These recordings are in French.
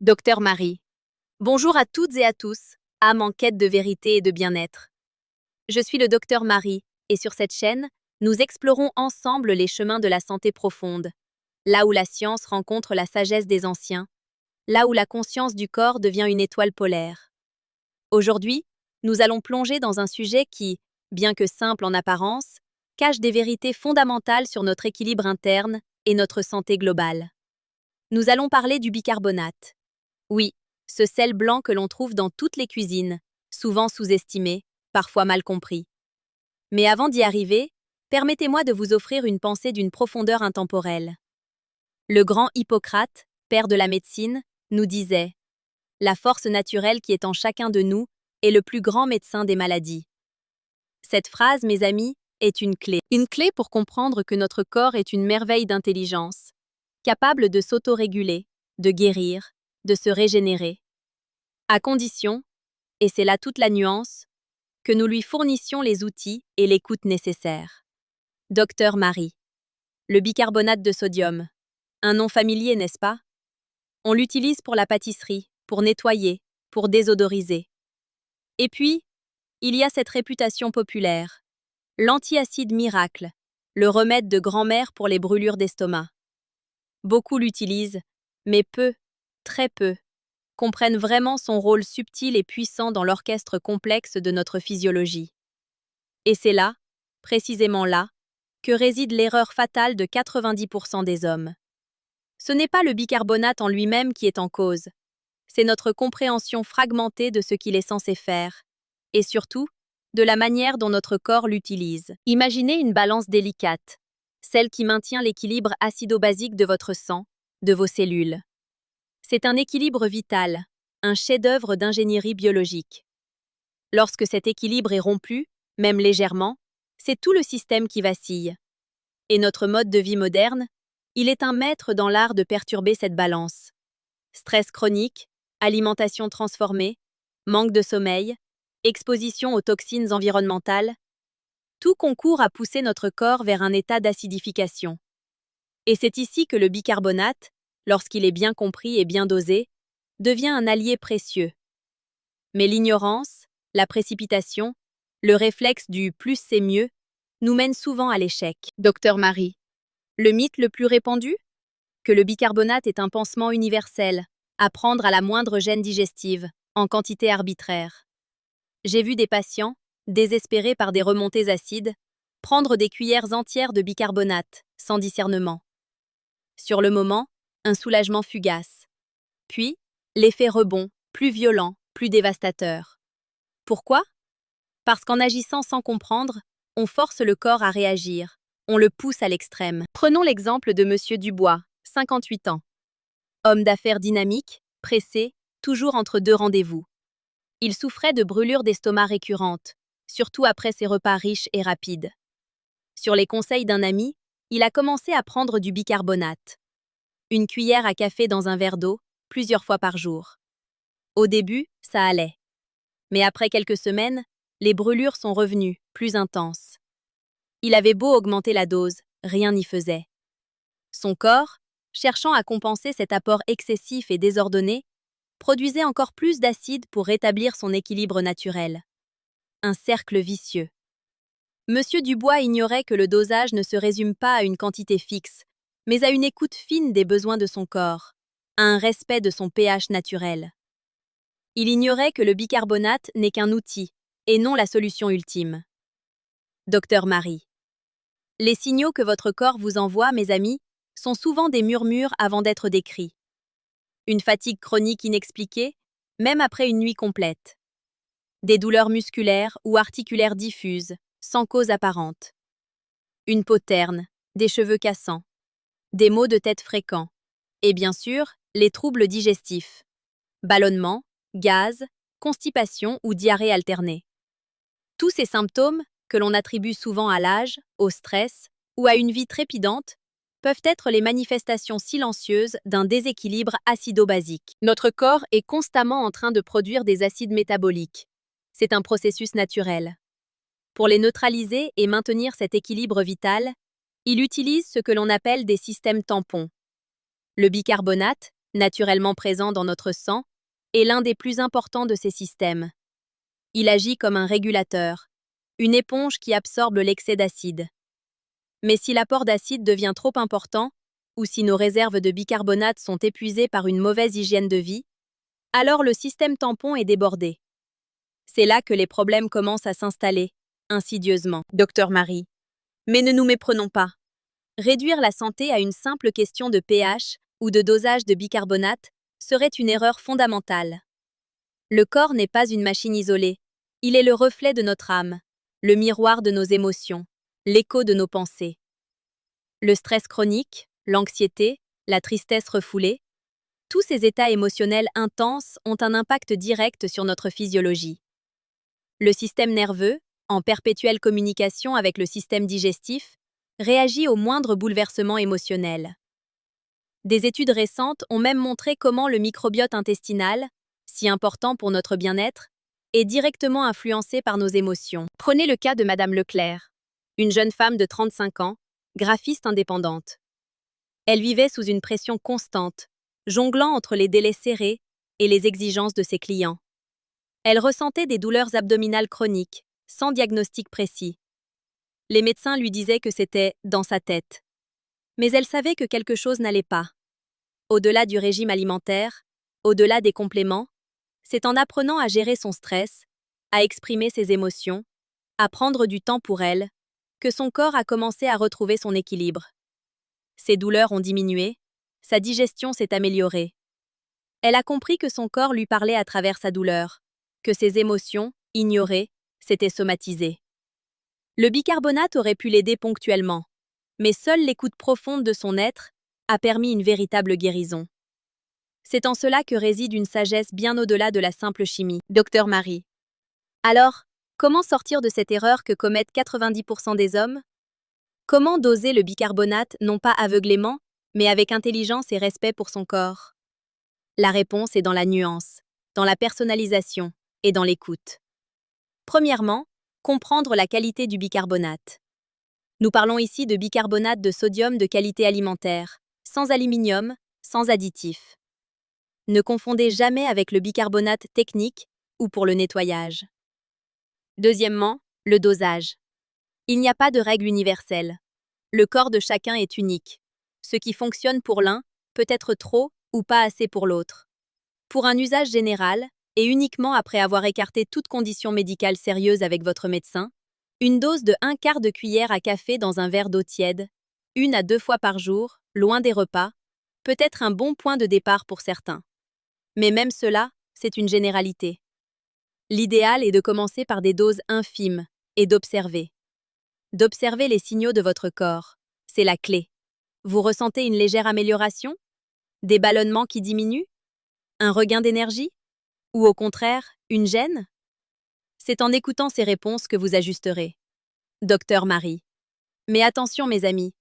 Docteur Marie. Bonjour à toutes et à tous, âmes en quête de vérité et de bien-être. Je suis le docteur Marie, et sur cette chaîne, nous explorons ensemble les chemins de la santé profonde, là où la science rencontre la sagesse des anciens, là où la conscience du corps devient une étoile polaire. Aujourd'hui, nous allons plonger dans un sujet qui, bien que simple en apparence, cache des vérités fondamentales sur notre équilibre interne et notre santé globale. Nous allons parler du bicarbonate. Oui, ce sel blanc que l'on trouve dans toutes les cuisines, souvent sous-estimé, parfois mal compris. Mais avant d'y arriver, permettez-moi de vous offrir une pensée d'une profondeur intemporelle. Le grand Hippocrate, père de la médecine, nous disait « La force naturelle qui est en chacun de nous est le plus grand médecin des maladies ». Cette phrase, mes amis, est une clé. Une clé pour comprendre que notre corps est une merveille d'intelligence, capable de s'autoréguler, de guérir, de se régénérer. À condition, et c'est là toute la nuance, que nous lui fournissions les outils et l'écoute nécessaires. Docteur Marie. Le bicarbonate de sodium. Un nom familier, n'est-ce pas? On l'utilise pour la pâtisserie, pour nettoyer, pour désodoriser. Et puis, il y a cette réputation populaire. L'antiacide miracle, le remède de grand-mère pour les brûlures d'estomac. Beaucoup l'utilisent, mais peu, très peu, comprennent vraiment son rôle subtil et puissant dans l'orchestre complexe de notre physiologie. Et c'est là, précisément là, que réside l'erreur fatale de 90% des hommes. Ce n'est pas le bicarbonate en lui-même qui est en cause, c'est notre compréhension fragmentée de ce qu'il est censé faire, et surtout, de la manière dont notre corps l'utilise. Imaginez une balance délicate, celle qui maintient l'équilibre acido-basique de votre sang, de vos cellules. C'est un équilibre vital, un chef-d'œuvre d'ingénierie biologique. Lorsque cet équilibre est rompu, même légèrement, c'est tout le système qui vacille. Et notre mode de vie moderne, il est un maître dans l'art de perturber cette balance. Stress chronique, alimentation transformée, manque de sommeil, exposition aux toxines environnementales, tout concourt à pousser notre corps vers un état d'acidification. Et c'est ici que le bicarbonate, lorsqu'il est bien compris et bien dosé, devient un allié précieux. Mais l'ignorance, la précipitation, le réflexe du plus c'est mieux, nous mènent souvent à l'échec. Docteur Marie. Le mythe le plus répandu? Que le bicarbonate est un pansement universel, à prendre à la moindre gêne digestive, en quantité arbitraire. J'ai vu des patients, désespérés par des remontées acides, prendre des cuillères entières de bicarbonate, sans discernement. Sur le moment, un soulagement fugace. Puis, l'effet rebond, plus violent, plus dévastateur. Pourquoi? Parce qu'en agissant sans comprendre, on force le corps à réagir, on le pousse à l'extrême. Prenons l'exemple de Monsieur Dubois, 58 ans. Homme d'affaires dynamique, pressé, toujours entre deux rendez-vous. Il souffrait de brûlures d'estomac récurrentes, surtout après ses repas riches et rapides. Sur les conseils d'un ami, il a commencé à prendre du bicarbonate. Une cuillère à café dans un verre d'eau, plusieurs fois par jour. Au début, ça allait. Mais après quelques semaines, les brûlures sont revenues, plus intenses. Il avait beau augmenter la dose, rien n'y faisait. Son corps, cherchant à compenser cet apport excessif et désordonné, produisait encore plus d'acide pour rétablir son équilibre naturel. Un cercle vicieux. Monsieur Dubois ignorait que le dosage ne se résume pas à une quantité fixe, mais à une écoute fine des besoins de son corps, à un respect de son pH naturel. Il ignorait que le bicarbonate n'est qu'un outil, et non la solution ultime. Docteur Marie. Les signaux que votre corps vous envoie, mes amis, sont souvent des murmures avant d'être des cris. Une fatigue chronique inexpliquée, même après une nuit complète. Des douleurs musculaires ou articulaires diffuses, sans cause apparente. Une peau terne, des cheveux cassants, des maux de tête fréquents, et bien sûr, les troubles digestifs. Ballonnement, gaz, constipation ou diarrhée alternée. Tous ces symptômes, que l'on attribue souvent à l'âge, au stress ou à une vie trépidante, peuvent être les manifestations silencieuses d'un déséquilibre acido-basique. Notre corps est constamment en train de produire des acides métaboliques. C'est un processus naturel. Pour les neutraliser et maintenir cet équilibre vital, il utilise ce que l'on appelle des systèmes tampons. Le bicarbonate, naturellement présent dans notre sang, est l'un des plus importants de ces systèmes. Il agit comme un régulateur, une éponge qui absorbe l'excès d'acide. Mais si l'apport d'acide devient trop important, ou si nos réserves de bicarbonate sont épuisées par une mauvaise hygiène de vie, alors le système tampon est débordé. C'est là que les problèmes commencent à s'installer, insidieusement. Docteur Marie. Mais ne nous méprenons pas. Réduire la santé à une simple question de pH ou de dosage de bicarbonate serait une erreur fondamentale. Le corps n'est pas une machine isolée. Il est le reflet de notre âme, le miroir de nos émotions, l'écho de nos pensées. Le stress chronique, l'anxiété, la tristesse refoulée, tous ces états émotionnels intenses ont un impact direct sur notre physiologie. Le système nerveux, en perpétuelle communication avec le système digestif, réagit au moindre bouleversement émotionnel. Des études récentes ont même montré comment le microbiote intestinal, si important pour notre bien-être, est directement influencé par nos émotions. Prenez le cas de Madame Leclerc, une jeune femme de 35 ans, graphiste indépendante. Elle vivait sous une pression constante, jonglant entre les délais serrés et les exigences de ses clients. Elle ressentait des douleurs abdominales chroniques, sans diagnostic précis. Les médecins lui disaient que c'était dans sa tête. Mais elle savait que quelque chose n'allait pas. Au-delà du régime alimentaire, au-delà des compléments, c'est en apprenant à gérer son stress, à exprimer ses émotions, à prendre du temps pour elle, que son corps a commencé à retrouver son équilibre. Ses douleurs ont diminué, sa digestion s'est améliorée. Elle a compris que son corps lui parlait à travers sa douleur, que ses émotions, ignorées, s'étaient somatisées. Le bicarbonate aurait pu l'aider ponctuellement, mais seule l'écoute profonde de son être a permis une véritable guérison. C'est en cela que réside une sagesse bien au-delà de la simple chimie. Docteur Marie. Alors, comment sortir de cette erreur que commettent 90% des hommes? Comment doser le bicarbonate non pas aveuglément, mais avec intelligence et respect pour son corps? La réponse est dans la nuance, dans la personnalisation et dans l'écoute. Premièrement, comprendre la qualité du bicarbonate. Nous parlons ici de bicarbonate de sodium de qualité alimentaire, sans aluminium, sans additifs. Ne confondez jamais avec le bicarbonate technique ou pour le nettoyage. Deuxièmement, le dosage. Il n'y a pas de règle universelle. Le corps de chacun est unique. Ce qui fonctionne pour l'un peut être trop ou pas assez pour l'autre. Pour un usage général, et uniquement après avoir écarté toute condition médicale sérieuse avec votre médecin, une dose de 1/4 de cuillère à café dans un verre d'eau tiède, 1 à 2 fois par jour, loin des repas, peut être un bon point de départ pour certains. Mais même cela, c'est une généralité. L'idéal est de commencer par des doses infimes et d'observer. D'observer les signaux de votre corps, c'est la clé. Vous ressentez une légère amélioration? Des ballonnements qui diminuent? Un regain d'énergie? Ou au contraire, une gêne? C'est en écoutant ces réponses que vous ajusterez. Docteur Marie. Mais attention mes amis,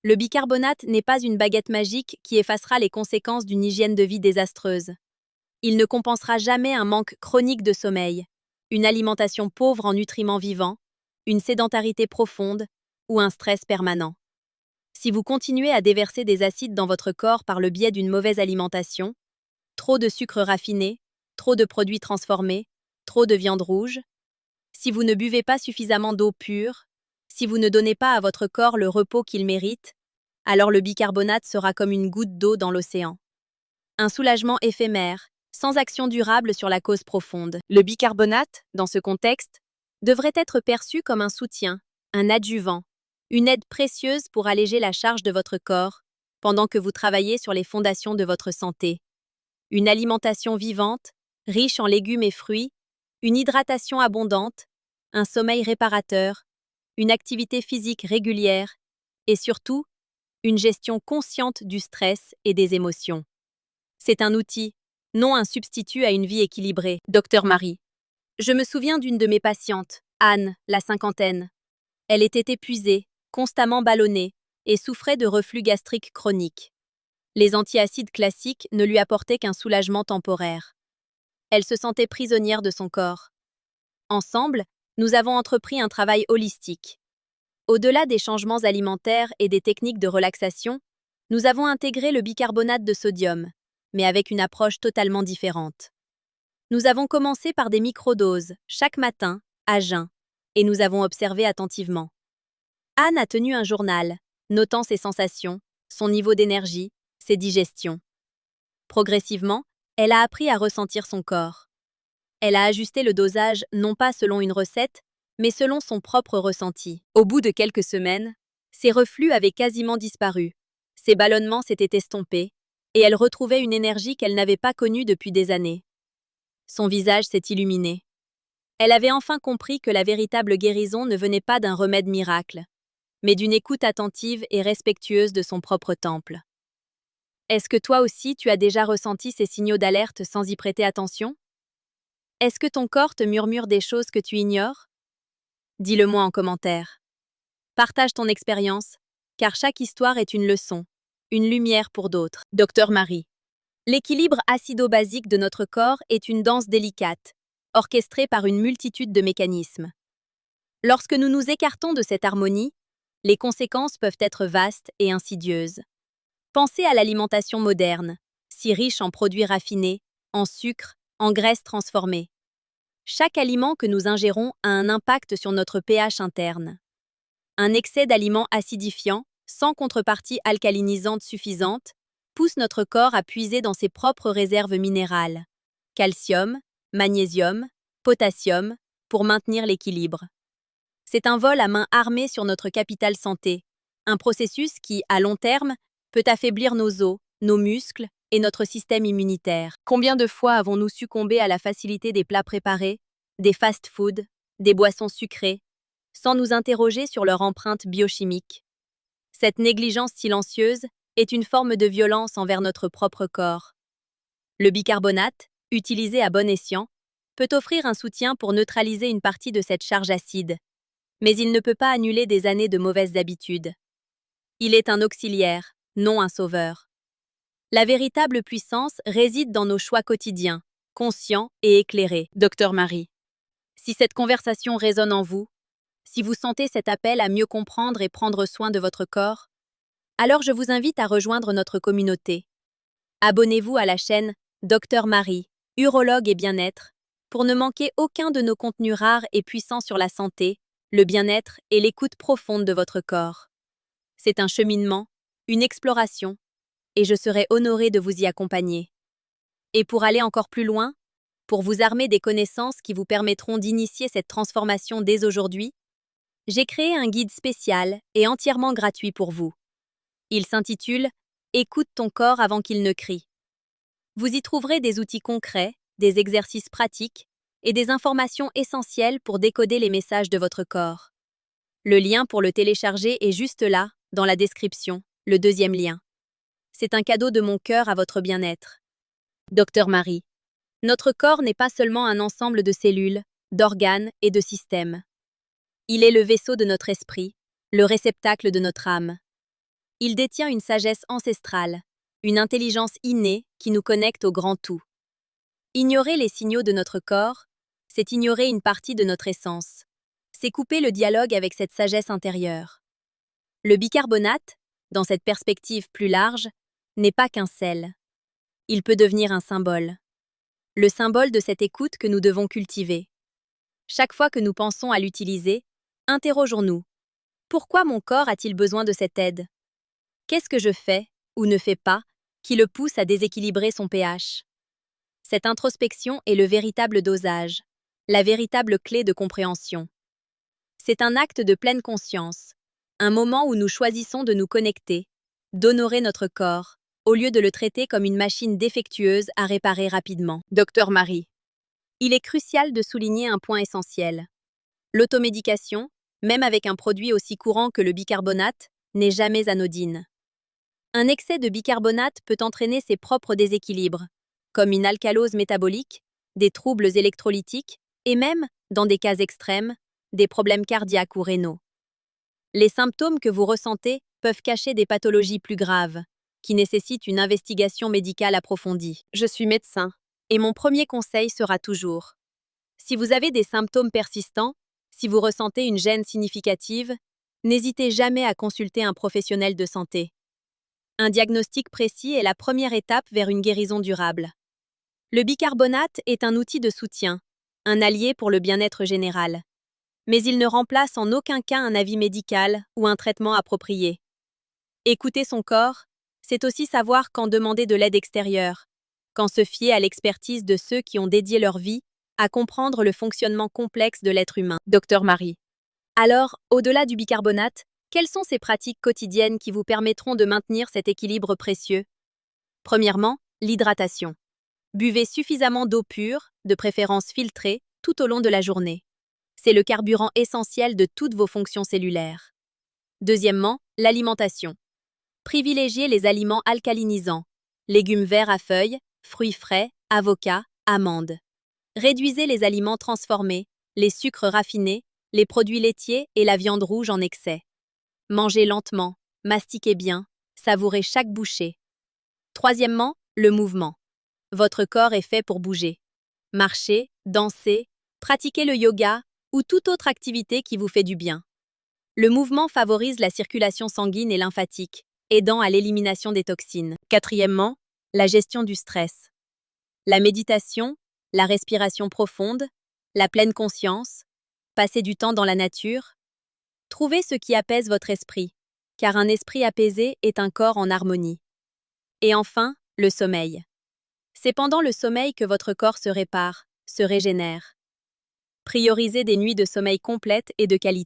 le bicarbonate n'est pas une baguette magique qui effacera les conséquences d'une hygiène de vie désastreuse. Il ne compensera jamais un manque chronique de sommeil, une alimentation pauvre en nutriments vivants, une sédentarité profonde ou un stress permanent. Si vous continuez à déverser des acides dans votre corps par le biais d'une mauvaise alimentation, trop de sucre raffiné, trop de produits transformés, trop de viande rouge, si vous ne buvez pas suffisamment d'eau pure, si vous ne donnez pas à votre corps le repos qu'il mérite, alors le bicarbonate sera comme une goutte d'eau dans l'océan. Un soulagement éphémère, sans action durable sur la cause profonde. Le bicarbonate, dans ce contexte, devrait être perçu comme un soutien, un adjuvant, une aide précieuse pour alléger la charge de votre corps pendant que vous travaillez sur les fondations de votre santé. Une alimentation vivante, riche en légumes et fruits, une hydratation abondante, un sommeil réparateur, une activité physique régulière et surtout, une gestion consciente du stress et des émotions. C'est un outil, non un substitut à une vie équilibrée. Docteur Marie. Je me souviens d'une de mes patientes, Anne, la cinquantaine. Elle était épuisée, constamment ballonnée et souffrait de reflux gastrique chronique. Les antiacides classiques ne lui apportaient qu'un soulagement temporaire. Elle se sentait prisonnière de son corps. Ensemble, nous avons entrepris un travail holistique. Au-delà des changements alimentaires et des techniques de relaxation, nous avons intégré le bicarbonate de sodium, mais avec une approche totalement différente. Nous avons commencé par des microdoses, chaque matin, à jeun, et nous avons observé attentivement. Anne a tenu un journal, notant ses sensations, son niveau d'énergie, ses digestions. Progressivement, elle a appris à ressentir son corps. Elle a ajusté le dosage non pas selon une recette, mais selon son propre ressenti. Au bout de quelques semaines, ses reflux avaient quasiment disparu, ses ballonnements s'étaient estompés, et elle retrouvait une énergie qu'elle n'avait pas connue depuis des années. Son visage s'est illuminé. Elle avait enfin compris que la véritable guérison ne venait pas d'un remède miracle, mais d'une écoute attentive et respectueuse de son propre temple. Est-ce que toi aussi tu as déjà ressenti ces signaux d'alerte sans y prêter attention? Est-ce que ton corps te murmure des choses que tu ignores? Dis-le-moi en commentaire. Partage ton expérience, car chaque histoire est une leçon, une lumière pour d'autres. Docteur Marie. L'équilibre acido-basique de notre corps est une danse délicate, orchestrée par une multitude de mécanismes. Lorsque nous nous écartons de cette harmonie, les conséquences peuvent être vastes et insidieuses. Pensez à l'alimentation moderne, si riche en produits raffinés, en sucre, en graisses transformées. Chaque aliment que nous ingérons a un impact sur notre pH interne. Un excès d'aliments acidifiants, sans contrepartie alcalinisante suffisante, pousse notre corps à puiser dans ses propres réserves minérales, calcium, magnésium, potassium, pour maintenir l'équilibre. C'est un vol à main armée sur notre capital santé, un processus qui, à long terme, peut affaiblir nos os, nos muscles et notre système immunitaire. Combien de fois avons-nous succombé à la facilité des plats préparés, des fast-foods, des boissons sucrées, sans nous interroger sur leur empreinte biochimique? Cette négligence silencieuse est une forme de violence envers notre propre corps. Le bicarbonate, utilisé à bon escient, peut offrir un soutien pour neutraliser une partie de cette charge acide, mais il ne peut pas annuler des années de mauvaises habitudes. Il est un auxiliaire, non un sauveur. La véritable puissance réside dans nos choix quotidiens, conscients et éclairés. Docteur Marie. Si cette conversation résonne en vous, si vous sentez cet appel à mieux comprendre et prendre soin de votre corps, alors je vous invite à rejoindre notre communauté. Abonnez-vous à la chaîne Docteur Marie, urologue et bien-être, pour ne manquer aucun de nos contenus rares et puissants sur la santé, le bien-être et l'écoute profonde de votre corps. C'est un cheminement, une exploration, et je serai honorée de vous y accompagner. Et pour aller encore plus loin, pour vous armer des connaissances qui vous permettront d'initier cette transformation dès aujourd'hui, j'ai créé un guide spécial et entièrement gratuit pour vous. Il s'intitule « Écoute ton corps avant qu'il ne crie ». Vous y trouverez des outils concrets, des exercices pratiques et des informations essentielles pour décoder les messages de votre corps. Le lien pour le télécharger est juste là, dans la description, le deuxième lien. C'est un cadeau de mon cœur à votre bien-être. Docteur Marie. Notre corps n'est pas seulement un ensemble de cellules, d'organes et de systèmes. Il est le vaisseau de notre esprit, le réceptacle de notre âme. Il détient une sagesse ancestrale, une intelligence innée qui nous connecte au grand tout. Ignorer les signaux de notre corps, c'est ignorer une partie de notre essence. C'est couper le dialogue avec cette sagesse intérieure. Le bicarbonate, dans cette perspective plus large, n'est pas qu'un sel. Il peut devenir un symbole. Le symbole de cette écoute que nous devons cultiver. Chaque fois que nous pensons à l'utiliser, interrogeons-nous. Pourquoi mon corps a-t-il besoin de cette aide? Qu'est-ce que je fais, ou ne fais pas, qui le pousse à déséquilibrer son pH? Cette introspection est le véritable dosage, la véritable clé de compréhension. C'est un acte de pleine conscience, un moment où nous choisissons de nous connecter, d'honorer notre corps, au lieu de le traiter comme une machine défectueuse à réparer rapidement. Docteur Marie. Il est crucial de souligner un point essentiel. L'automédication, même avec un produit aussi courant que le bicarbonate, n'est jamais anodine. Un excès de bicarbonate peut entraîner ses propres déséquilibres, comme une alcalose métabolique, des troubles électrolytiques et même, dans des cas extrêmes, des problèmes cardiaques ou rénaux. Les symptômes que vous ressentez peuvent cacher des pathologies plus graves, qui nécessitent une investigation médicale approfondie. Je suis médecin, et mon premier conseil sera toujours: si vous avez des symptômes persistants, si vous ressentez une gêne significative, n'hésitez jamais à consulter un professionnel de santé. Un diagnostic précis est la première étape vers une guérison durable. Le bicarbonate est un outil de soutien, un allié pour le bien-être général. Mais il ne remplace en aucun cas un avis médical ou un traitement approprié. Écouter son corps, c'est aussi savoir quand demander de l'aide extérieure, quand se fier à l'expertise de ceux qui ont dédié leur vie à comprendre le fonctionnement complexe de l'être humain. Docteur Marie. Alors, au-delà du bicarbonate, quelles sont ces pratiques quotidiennes qui vous permettront de maintenir cet équilibre précieux? Premièrement, l'hydratation. Buvez suffisamment d'eau pure, de préférence filtrée, tout au long de la journée. C'est le carburant essentiel de toutes vos fonctions cellulaires. Deuxièmement, l'alimentation. Privilégiez les aliments alcalinisants, légumes verts à feuilles, fruits frais, avocats, amandes. Réduisez les aliments transformés, les sucres raffinés, les produits laitiers et la viande rouge en excès. Mangez lentement, mastiquez bien, savourez chaque bouchée. Troisièmement, le mouvement. Votre corps est fait pour bouger. Marchez, dansez, pratiquez le yoga ou toute autre activité qui vous fait du bien. Le mouvement favorise la circulation sanguine et lymphatique, aidant à l'élimination des toxines. Quatrièmement, la gestion du stress. La méditation, la respiration profonde, la pleine conscience, passer du temps dans la nature. Trouvez ce qui apaise votre esprit, car un esprit apaisé est un corps en harmonie. Et enfin, le sommeil. C'est pendant le sommeil que votre corps se répare, se régénère. Priorisez des nuits de sommeil complètes et de qualité.